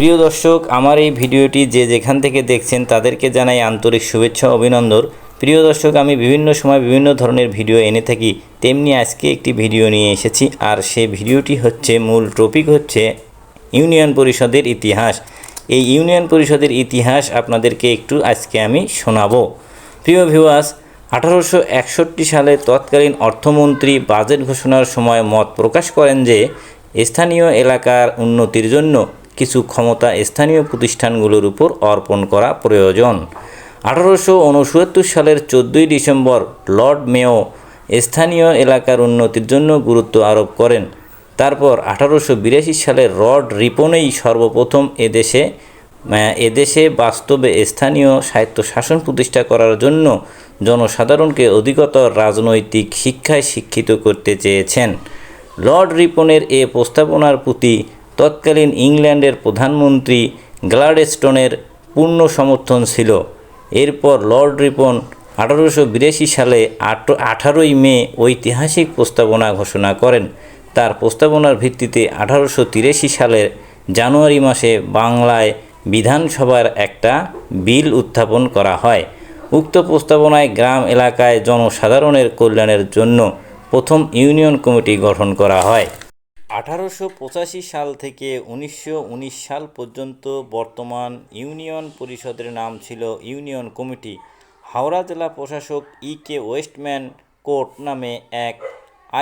প্রিয় দর্শক, আমার এই ভিডিওটি যে যেখান থেকে দেখছেন তাদেরকে জানাই আন্তরিক শুভেচ্ছা ও অভিনন্দন। প্রিয় দর্শক, আমি বিভিন্ন সময় বিভিন্ন ধরনের ভিডিও এনে থাকি, তেমনি আজকে একটি ভিডিও নিয়ে এসেছি। আর সেই ভিডিওটি হচ্ছে, মূল টপিক হচ্ছে ইউনিয়ন পরিষদের ইতিহাস। এই ইউনিয়ন পরিষদের ইতিহাস আপনাদেরকে একটু আজকে আমি শোনাবো। প্রিয় ভিউয়ার্স, 1861 সালে তৎকালীন অর্থমন্ত্রী বাজেট ঘোষণার সময় মত প্রকাশ করেন যে স্থানীয় এলাকার উন্নতির জন্য কিছু ক্ষমতা স্থানীয় প্রতিষ্ঠানগুলোর উপর অর্পণ করা প্রয়োজন। 1869 সালের 14 ডিসেম্বর লর্ড মেয়ো স্থানীয় এলাকার উন্নতির জন্য গুরুত্ব আরোপ করেন। তারপর 1882 সালে লর্ড রিপনেই সর্বপ্রথম এদেশে বাস্তবে স্থানীয় স্বায়ত্তশাসন প্রতিষ্ঠা করার জন্য জনসাধারণকে অধিকতর রাজনৈতিক শিক্ষায় শিক্ষিত করতে চেয়েছেন। লর্ড রিপনের এ প্রস্তাবনার প্রতি তৎকালীন ইংল্যান্ডের প্রধানমন্ত্রী গ্লাডস্টোনের পূর্ণ সমর্থন ছিল। এরপর লর্ড রিপন 1882 সালে 18 মে ঐতিহাসিক প্রস্তাবনা ঘোষণা করেন। তার প্রস্তাবনার ভিত্তিতে 1883 সালের জানুয়ারি মাসে বাংলায় বিধানসভার একটা বিল উত্থাপন করা হয়। উক্ত প্রস্তাবনায় গ্রাম এলাকায় জনসাধারণের কল্যাণের জন্য প্রথম ইউনিয়ন কমিটি গঠন করা হয়। 1885 সাল থেকে 1919 সাল পর্যন্ত বর্তমান ইউনিয়ন পরিষদের নাম ছিল ইউনিয়ন কমিটি। হাওড়া জেলা প্রশাসক কে ওয়েস্টম্যান কোর্ট নামে এক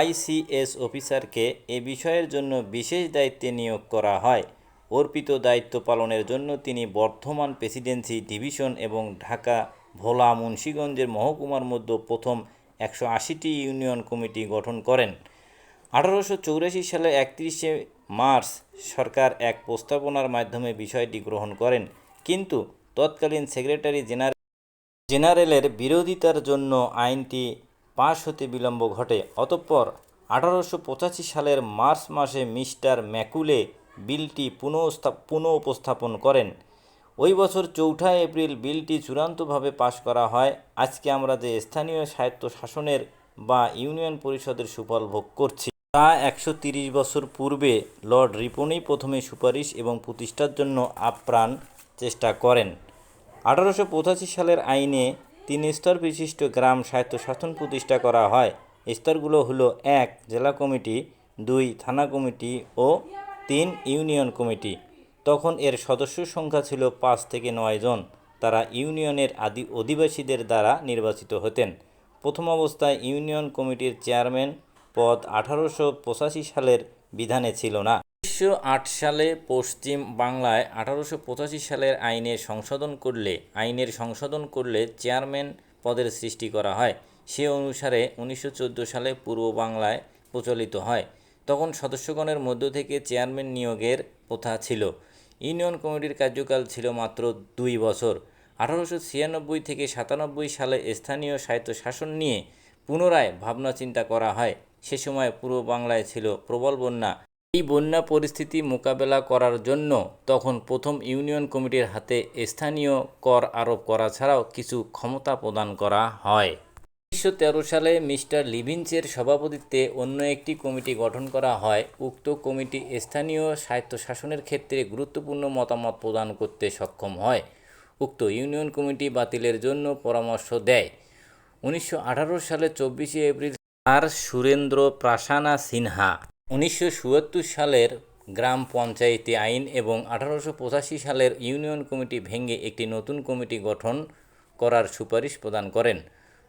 ICS অফিসারকে এ বিষয়ের জন্য বিশেষ দায়িত্বে নিয়োগ করা হয়। অর্পিত দায়িত্ব পালনের জন্য তিনি বর্ধমান প্রেসিডেন্সি ডিভিশন এবং ঢাকা, ভোলা, মুন্সিগঞ্জের মহকুমার মধ্যে প্রথম 180টি ইউনিয়ন কমিটি গঠন করেন। 1884 সালে 31 মার্চ সরকার এক প্রস্তাবনার মাধ্যমে বিষয়টি গ্রহণ করেন, কিন্তু তৎকালীন সেক্রেটারি জেনারেলের বিরোধিতার জন্য আইনটি পাশ হতে বিলম্ব ঘটে। অতঃপর 1885 সালের মার্চ মাসে মিস্টার ম্যাকুলে বিলটি পুনঃ উপস্থাপন করেন। ওই বছর 4 এপ্রিল বিলটি চূড়ান্তভাবে পাশ করা হয়। আজকে আমরা যে স্থানীয় স্বায়ত্তশাসনের বা ইউনিয়ন পরিষদের সুফল ভোগ করছি, তা 130 বছর পূর্বে লর্ড রিপনই প্রথমে সুপারিশ এবং প্রতিষ্ঠার জন্য আপ্রাণ চেষ্টা করেন। 1885 সালের আইনে 3 স্তর বিশিষ্ট গ্রাম স্বায়ত্তশাসন প্রতিষ্ঠা করা হয়। স্তরগুলো হলো 1 জেলা কমিটি, 2 থানা কমিটি ও 3 ইউনিয়ন কমিটি। তখন এর সদস্য সংখ্যা ছিল 5 থেকে 9 জন। তারা ইউনিয়নের অধিবাসীদের দ্বারা নির্বাচিত হতেন। প্রথম অবস্থায় ইউনিয়ন কমিটির চেয়ারম্যান পদ 1885 সালের বিধানে ছিল না। 1908 সালে পশ্চিম বাংলায় 1885 সালের আইনের সংশোধন করলে চেয়ারম্যান পদের সৃষ্টি করা হয়। সে অনুসারে 1914 সালে পূর্ব বাংলায় প্রচলিত হয়। তখন সদস্যগণের মধ্য থেকে চেয়ারম্যান নিয়োগের প্রথা ছিল। ইউনিয়ন কমিটির কার্যকাল ছিল মাত্র 2 বছর। 1896 থেকে 97 সালে স্থানীয় স্বায়ত্তশাসন নিয়ে পুনরায় ভাবনা চিন্তা করা হয়। সে সময় পূর্ব বাংলায় ছিল প্রবল বন্যা। এই বন্যা পরিস্থিতি মোকাবেলা করার জন্য তখন প্রথম ইউনিয়ন কমিটির হাতে স্থানীয় কর আরোপ করা ছাড়াও কিছু ক্ষমতা প্রদান করা হয়। 1913 সালে মিস্টার লিভিনসের সভাপতিত্বে অন্য একটি কমিটি গঠন করা হয়। উক্ত কমিটি স্থানীয় স্বায়ত্তশাসনের ক্ষেত্রে গুরুত্বপূর্ণ মতামত প্রদান করতে সক্ষম হয়। উক্ত ইউনিয়ন কমিটি বাতিলের জন্য পরামর্শ দেয়। 1918 সালে 24 এপ্রিল স্যার সুরেন্দ্র প্রাসানা সিনহা 1974 সালের গ্রাম পঞ্চায়েতি আইন এবং 1885 সালের ইউনিয়ন কমিটি ভেঙে একটি নতুন কমিটি গঠন করার সুপারিশ প্রদান করেন।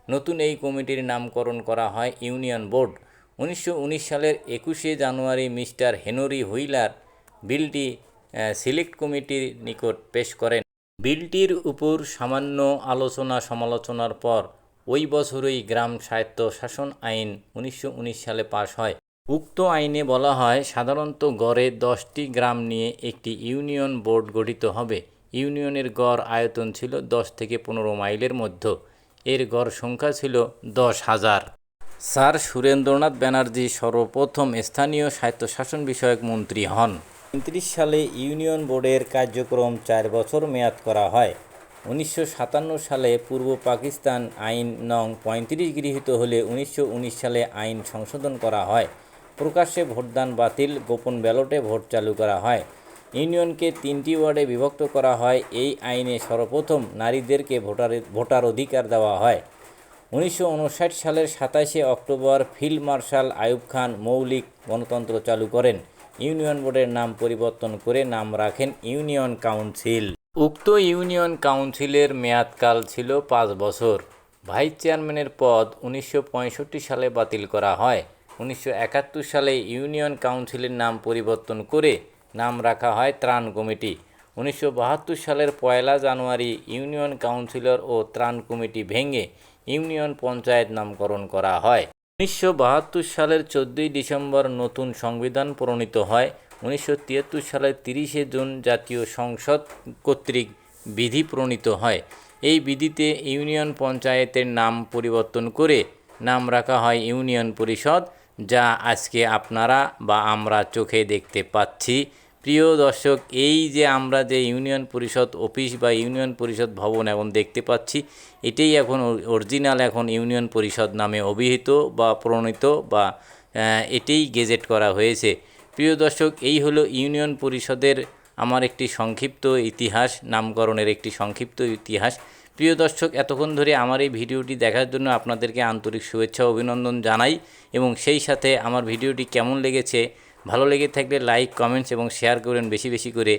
নতুন এই কমিটির নামকরণ করা হয় ইউনিয়ন বোর্ড। 1919 সালের 21 জানুয়ারি মিস্টার হেনরি হুইলার বিলটি সিলেক্ট কমিটির নিকট পেশ করেন। বিলটির উপর সামান্য আলোচনা সমালোচনার পর ওই বছরই গ্রাম স্বায়ত্তশাসন আইন 1919 সালে পাশ হয়। উক্ত আইনে বলা হয়, সাধারণত গড়ে 10টি গ্রাম নিয়ে একটি ইউনিয়ন বোর্ড গঠিত হবে। ইউনিয়নের গড় আয়তন ছিল 10 থেকে 15 মাইলের মধ্যে। এর গড় সংখ্যা ছিল 10,000। স্যার সুরেন্দ্রনাথ ব্যানার্জি সর্বপ্রথম স্থানীয় স্বায়ত্তশাসন বিষয়ক মন্ত্রী হন। 1935 সালে ইউনিয়ন বোর্ডের কার্যক্রম 4 বছর মেয়াদ করা হয়। 1957 সালে পূর্ব পাকিস্তান আইন নং 35 গৃহীত হলে 1919 সালে আইন সংশোধন করা হয়। প্রকাশ্যে ভোটদান বাতিল, গোপন ব্যালটে ভোট চালু করা হয়। ইউনিয়নকে 3টি ওয়ার্ডে বিভক্ত করা হয়। এই আইনে সর্বপ্রথম নারীদেরকে ভোটার অধিকার দেওয়া হয়। 1959 সালের 27শে October field marshal Ayub Khan মৌলিক গণতন্ত্র চালু করেন। ইউনিয়ন বোর্ডের নাম পরিবর্তন করে নাম রাখেন ইউনিয়ন কাউন্সিল। উক্ত ইউনিয়ন কাউন্সিলের মেয়াদকাল ছিল 5 বছর। ভাইস চেয়ারম্যানের পদ 1965 সালে বাতিল করা হয়। 1971 সালে ইউনিয়ন কাউন্সিলের নাম পরিবর্তন করে নাম রাখা হয় ত্রাণ কমিটি। 1972 সালের 1 জানুয়ারি ইউনিয়ন কাউন্সিলর ও ত্রাণ কমিটি ভেঙে ইউনিয়ন পঞ্চায়েত নামকরণ করা হয়। 1972 সালের 14 ডিসেম্বর নতুন সংবিধান প্রণীত হয়। 1973 সালের 30 জুন জাতীয় সংসদ কর্তৃক বিধি প্রণীত হয়। এই বিধিতে ইউনিয়ন পঞ্চায়েতের নাম পরিবর্তন করে নাম রাখা হয় ইউনিয়ন পরিষদ, যা আজকে আপনারা বা আমরা চোখে দেখতে পাচ্ছি। প্রিয় দর্শক, এই যে আমরা যে ইউনিয়ন পরিষদ অফিস বা ইউনিয়ন পরিষদ ভবন এখন দেখতে পাচ্ছি, এটাই এখন অরিজিনাল এখন ইউনিয়ন পরিষদ নামে অভিহিত বা প্রণীত বা এটাই গেজেট করা হয়েছে। প্রিয় দর্শক, এই হলো ইউনিয়ন পরিষদের আমার একটি সংক্ষিপ্ত ইতিহাস, নামকরণের একটি সংক্ষিপ্ত ইতিহাস। প্রিয় দর্শক, এতক্ষণ ধরে আমার এই ভিডিওটি দেখার জন্য আপনাদেরকে আন্তরিক শুভেচ্ছা ও অভিনন্দন জানাই এবং সেই সাথে আমার ভিডিওটি কেমন লেগেছে, ভালো লেগে থাকলে লাইক, কমেন্টস এবং শেয়ার করবেন বেশি বেশি করে।